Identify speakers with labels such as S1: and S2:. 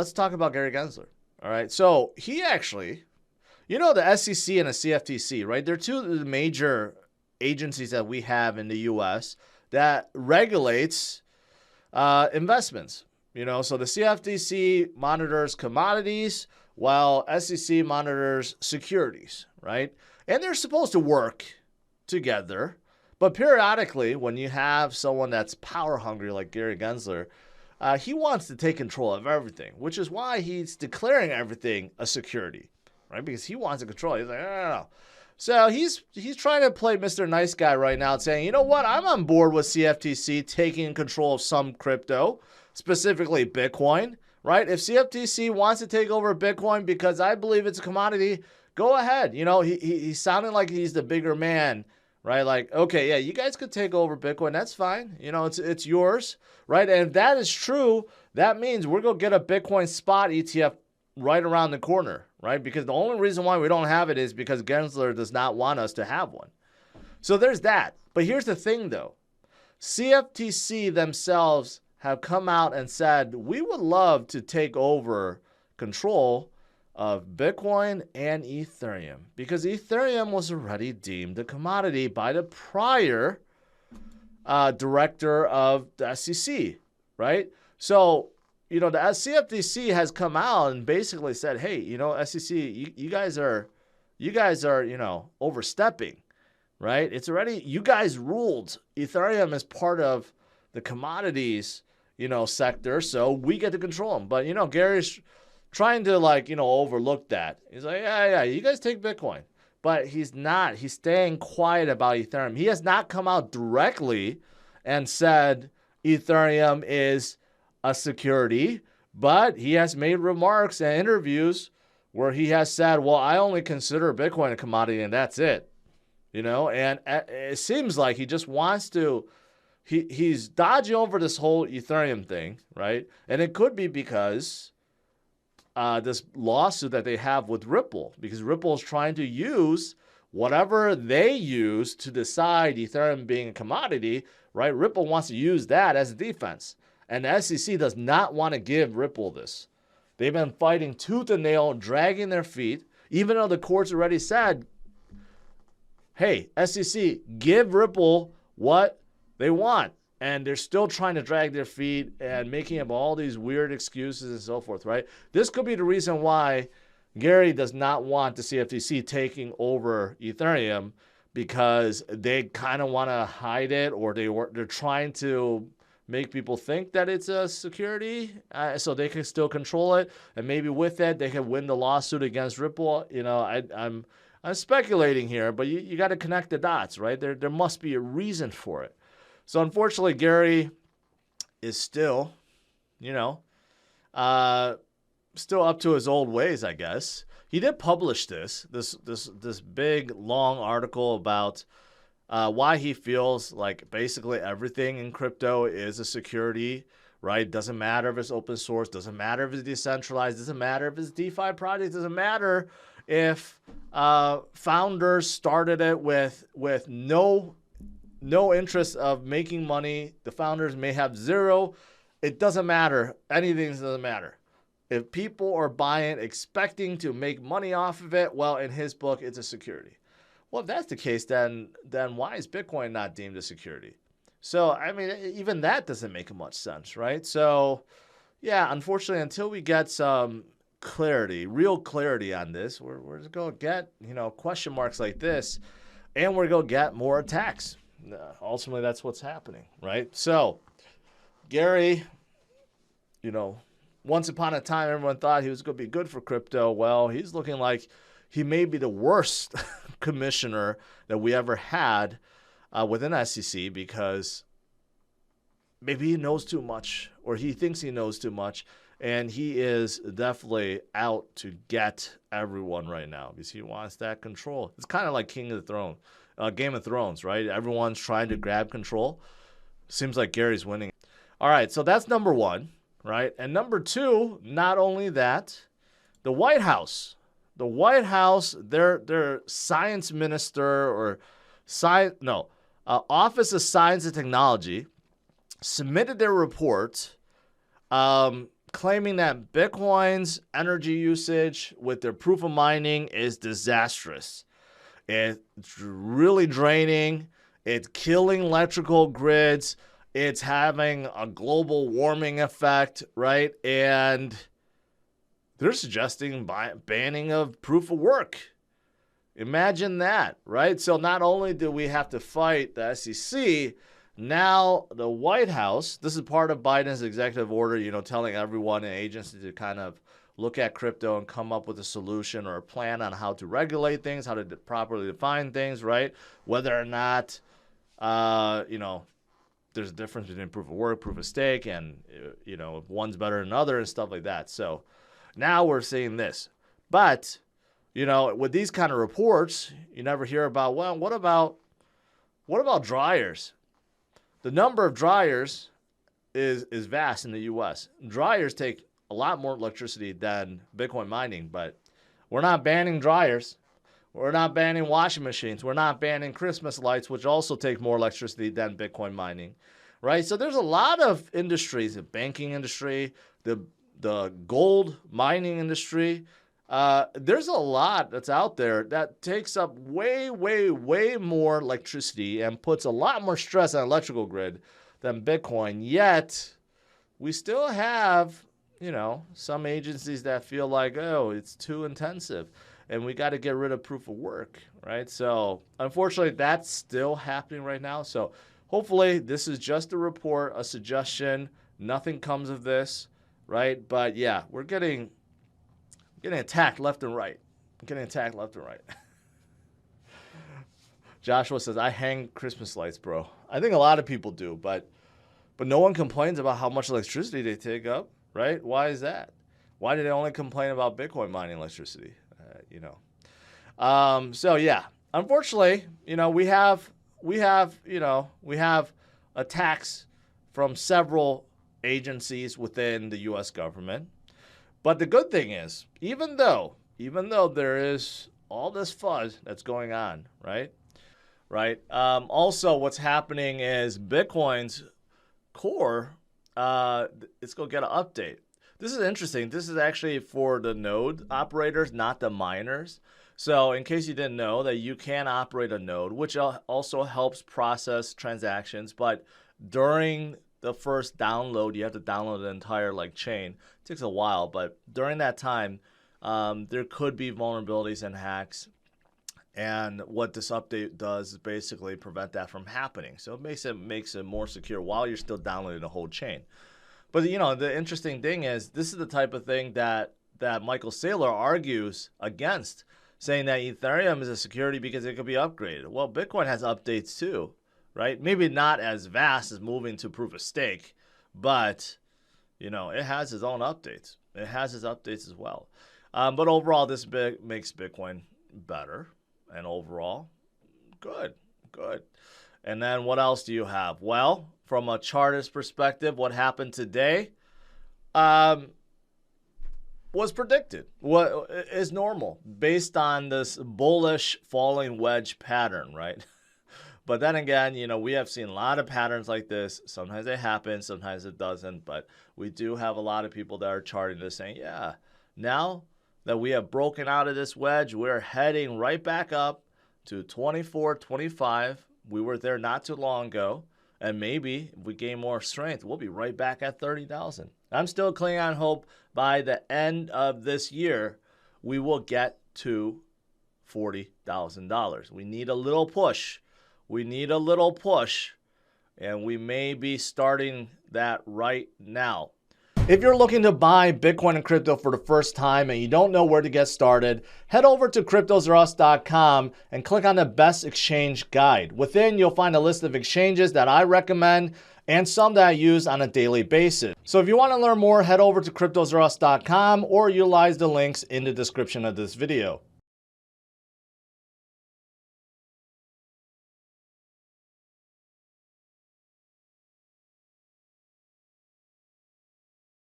S1: let's talk about Gary Gensler. All right. So he actually, the SEC and the CFTC, right? They're two of the major agencies that we have in the U.S. that regulates investments. So the CFTC monitors commodities while SEC monitors securities, right? And they're supposed to work together. But periodically, when you have someone that's power hungry like Gary Gensler, he wants to take control of everything, which is why he's declaring everything a security, right? Because he wants to control it. He's like, no. So he's trying to play Mr. Nice Guy right now, saying, you know what? I'm on board with CFTC taking control of some crypto, specifically Bitcoin, right? If CFTC wants to take over Bitcoin because I believe it's a commodity, go ahead. He's sounding like he's the bigger man, right? Like, okay, yeah, you guys could take over Bitcoin. That's fine. It's yours, right? And if that is true, that means we're going to get a Bitcoin spot ETF right around the corner, right? Because the only reason why we don't have it is because Gensler does not want us to have one. So there's that. But here's the thing, though. CFTC themselves have come out and said, we would love to take over control of Bitcoin and Ethereum because Ethereum was already deemed a commodity by the prior director of the SEC, right? So, the CFTC has come out and basically said, hey, SEC, you guys are, overstepping, right? It's already, you guys ruled Ethereum as part of the commodities, sector, so we get to control them. But, Gary's trying to overlook that. He's like, yeah, you guys take Bitcoin. But he's not. He's staying quiet about Ethereum. He has not come out directly and said Ethereum is a security, but he has made remarks and interviews where he has said, well, I only consider Bitcoin a commodity and that's it. And it seems like he just wants to, he's dodging over this whole Ethereum thing, right? And it could be because this lawsuit that they have with Ripple, because Ripple is trying to use whatever they use to decide Ethereum being a commodity, right? Ripple wants to use that as a defense. And the SEC does not want to give Ripple this. They've been fighting tooth and nail, dragging their feet, even though the courts already said, hey, SEC, give Ripple what they want. And they're still trying to drag their feet and making up all these weird excuses and so forth, right? This could be the reason why Gary does not want the CFTC taking over Ethereum, because they kind of want to hide it, or they're trying to make people think that it's a security so they can still control it. And maybe with it, they can win the lawsuit against Ripple. I'm speculating here, but you got to connect the dots, right? There must be a reason for it. So unfortunately, Gary is still, still up to his old ways, I guess. He did publish this big, long article about why he feels like basically everything in crypto is a security, right? Doesn't matter if it's open source, doesn't matter if it's decentralized, doesn't matter if it's DeFi project, doesn't matter if founders started it with no interest of making money. The founders may have zero. It doesn't matter. Anything doesn't matter. If people are buying, expecting to make money off of it, well, in his book, it's a security. Well, if that's the case, then why is Bitcoin not deemed a security? So, I mean, even that doesn't make much sense, right? So, yeah, unfortunately, until we get some clarity, real clarity on this, we're going to get, question marks like this, and we're going to get more attacks. Ultimately, that's what's happening, right? So, Gary, once upon a time, everyone thought he was going to be good for crypto. Well, he's looking like he may be the worst commissioner that we ever had within SEC, because maybe he knows too much, or he thinks he knows too much, and he is definitely out to get everyone right now because he wants that control. It's kind of like Game of Thrones, right? Everyone's trying to grab control. Seems like Gary's winning. All right, so that's number one, right? And number two, not only that, the White House, their science minister or Office of Science and Technology submitted their report claiming that Bitcoin's energy usage with their proof of mining is disastrous. It's really draining. It's killing electrical grids. It's having a global warming effect, right? And they're suggesting banning of proof of work. Imagine that, right? So not only do we have to fight the SEC, now the White House, this is part of Biden's executive order, telling everyone in agency to kind of look at crypto and come up with a solution or a plan on how to regulate things, how to properly define things, right? Whether or not, there's a difference between proof of work, proof of stake, and, if one's better than another and stuff like that. So now we're seeing this. But, with these kind of reports, you never hear about, well, what about dryers? The number of dryers is vast in the U.S. Dryers take a lot more electricity than Bitcoin mining, but we're not banning dryers. We're not banning washing machines. We're not banning Christmas lights, which also take more electricity than Bitcoin mining, right? So there's a lot of industries, the banking industry, the gold mining industry. There's a lot that's out there that takes up way, way, way more electricity and puts a lot more stress on the electrical grid than Bitcoin. Yet, we still have, some agencies that feel like, oh, it's too intensive and we got to get rid of proof of work, right? So, unfortunately, that's still happening right now. So, hopefully, this is just a report, a suggestion. Nothing comes of this, right? But, yeah, we're getting attacked left and right. Joshua says, I hang Christmas lights, bro. I think a lot of people do, but no one complains about how much electricity they take up, right? Why is that? Why do they only complain about Bitcoin mining electricity? So yeah, unfortunately, we have attacks from several agencies within the U.S. government. But the good thing is, even though there is all this fuzz that's going on, right? Also, what's happening is Bitcoin's core, it's going to get an update. This is interesting. This is actually for the node operators, not the miners. So in case you didn't know, that you can operate a node, which also helps process transactions. But during the first download, you have to download the entire chain. It takes a while, but during that time, there could be vulnerabilities and hacks. And what this update does is basically prevent that from happening. So it makes it more secure while you're still downloading the whole chain. But the interesting thing is, this is the type of thing that Michael Saylor argues against, saying that Ethereum is a security because it could be upgraded. Well, Bitcoin has updates too, right? Maybe not as vast as moving to proof of stake, but it has its own updates. It has its updates as well. But overall, this makes Bitcoin better, and overall, good. And then what else do you have? Well, from a chartist perspective, what happened today was predicted. What is normal based on this bullish falling wedge pattern, right? But then again, we have seen a lot of patterns like this. Sometimes it happens, sometimes it doesn't. But we do have a lot of people that are charting this saying, yeah, now that we have broken out of this wedge, we're heading right back up to 24, 25. We were there not too long ago. And maybe if we gain more strength, we'll be right back at 30,000. I'm still clinging on hope by the end of this year, we will get to $40,000. We need a little push. And we may be starting that right now. If you're looking to buy Bitcoin and crypto for the first time and you don't know where to get started, head over to CryptosRus.com and click on the best exchange guide. Within, you'll find a list of exchanges that I recommend and some that I use on a daily basis. So if you want to learn more, head over to CryptosRus.com or utilize the links in the description of this video.